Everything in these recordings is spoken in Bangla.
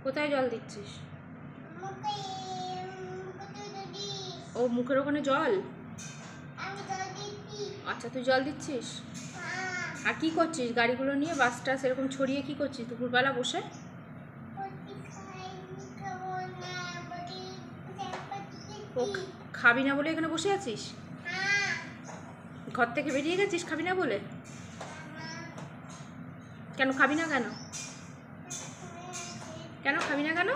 কোথায় জল দিচ্ছিস? ও মুখের ওখানে জল। আচ্ছা তুই জল দিচ্ছিস। আর কি করছিস গাড়িগুলো নিয়ে বাসটা সেরকম ছড়িয়ে কি করছিস দুপুরবেলা বসে? ও খাবি না বলে এখানে বসে আছিস? ঘর থেকে বেরিয়ে গেছিস খাবি না বলে? কেন খাবি না কেন? কেন খাবি না কেন?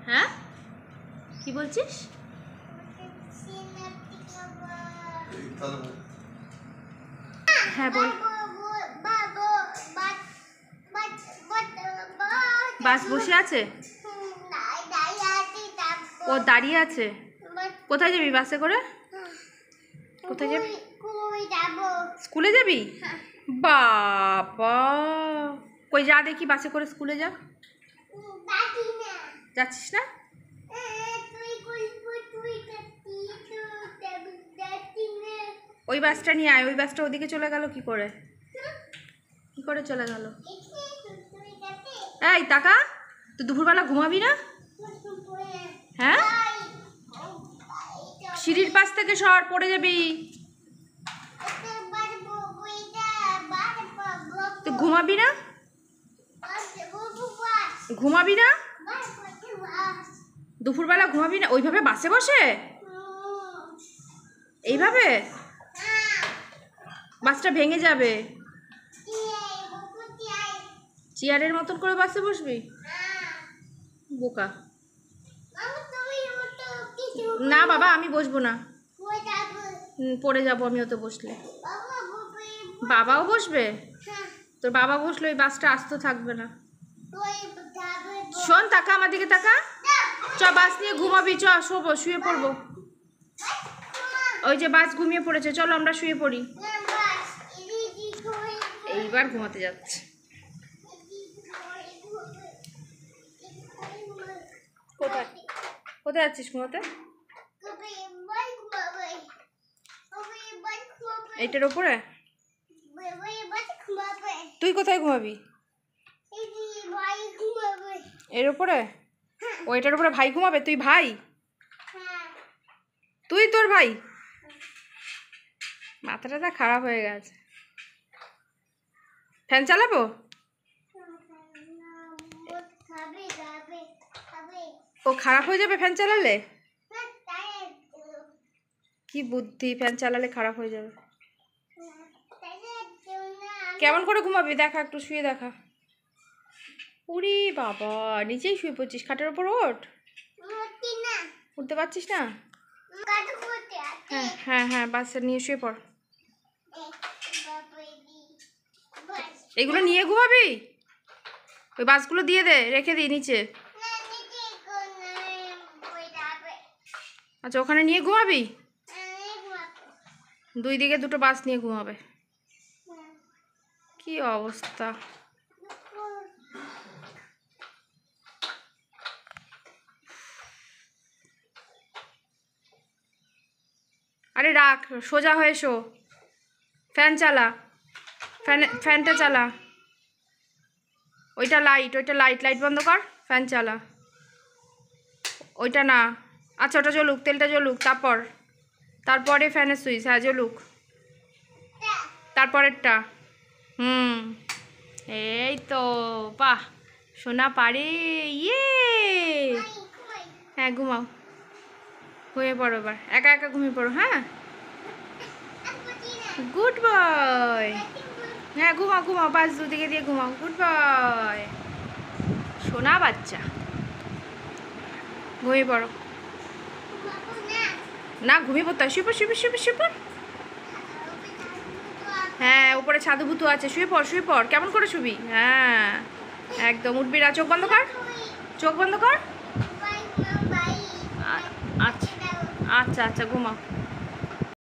হ্যাঁ কি বলছিস? হ্যাঁ বল। বাস বসে আছে? ও দাঁড়িয়ে আছে। কোথায় যাবি বাসে করে? কোথায় যাবি? স্কুলে যাবি? বাবা কই যা দেখি বাসে করে স্কুলে যা। যাচ্ছিস না? ওই বাসটা নিয়ে আয়। ওই বাসটা ওদিকে চলে গেল কি করে? কি করে চলে গেল? এই টাকা তুই দুপুরবেলা ঘুমাবি না? হ্যাঁ সিঁড়ির পাশ থেকে সর পড়ে যাবি। তুই ঘুমাবি না? ঘুমাবি না দুপুরবেলা? ঘুমাবি না ওইভাবে বাসে বসে? এইভাবে বাসটা ভেঙে যাবে। চেয়ারের মতন করে বাসে বসবি? বোকা। না বাবা আমি বসবো না। পড়ে যাবো আমিও তো বসলে। বাবাও বসবে? তোর বাবা বসলে ওই বাসটা আস্ত থাকবে না। শোন তাকা আমার দিকে তাকা। চ বাস নিয়ে ঘুমাবি। চ শোবো শুয়ে পড়বো। ওই যে বাস ঘুমিয়ে পড়েছে চলো আমরা শুয়ে পড়ি। এইবার ঘুমাতে যাচ্ছে। কোথায় কোথায় যাচ্ছিস ঘুমাতে? এইটার ওপরে? তুই কোথায় ঘুমাবি? এর ওপরে? ওইটার উপরে ভাই ঘুমাবে? তুই ভাই? তুই তোর ভাই? মাথাটা খারাপ হয়ে গেছে। ফ্যান চালাবো? ও খারাপ হয়ে যাবে ফ্যান চালালে? কি বুদ্ধি, ফ্যান চালালে খারাপ হয়ে যাবে। কেমন করে ঘুমাবি দেখা একটু শুয়ে দেখা। উরি বাবা নিচেই শুয়ে পড়ছিস খাটের ওপর? ওঠ। উঠতে পারছিস না? হ্যাঁ হ্যাঁ হ্যাঁ বাসে নিয়ে শুয়ে পড়। এগুলো নিয়ে ঘুমাবি? ওই বাসগুলো দিয়ে দে রেখে দিই নিচে। আচ্ছা ওখানে নিয়ে ঘুমাবি? দুই দিকে দুটো বাস নিয়ে ঘুমাবে। কি অবস্থা। আরে রাখ সোজা হয়ে শো। ফ্যান চালা। ফ্যানটা চালা। ওইটা লাইট লাইট বন্ধ কর। ফ্যান চালা। ওইটা না। আচ্ছা ওটা জ্বলুক তেলটা জ্বলুক তারপরে ফ্যানের সুইচ। হ্যাঁ জ্বলুক। তারপরেরটা। এই তো বাহ সোনা পারে। ইয়ে হ্যাঁ ঘুমাও। ঘুমিয়ে পড়ো এবার একা একা ঘুমিয়ে পড়ো। হ্যাঁ গুড বয়। হ্যাঁ ঘুমাও ঘুমাও বাস দুদিকে দিয়ে ঘুমাও। গুড বয় সোনা বাচ্চা। ঘুমিয়ে পড়ো। না ঘুমিয়ে পড়তে হয়। শুয়ে পড় শুয়ে পড়। হ্যাঁ উপরে ছাদুভুতু আছে। শুয়ে পড় কেমন করে শুবি? হ্যাঁ একদম উঠবি না। চোখ বন্ধ কর। আচ্ছা আচ্ছা আচ্ছা ঘুমাও।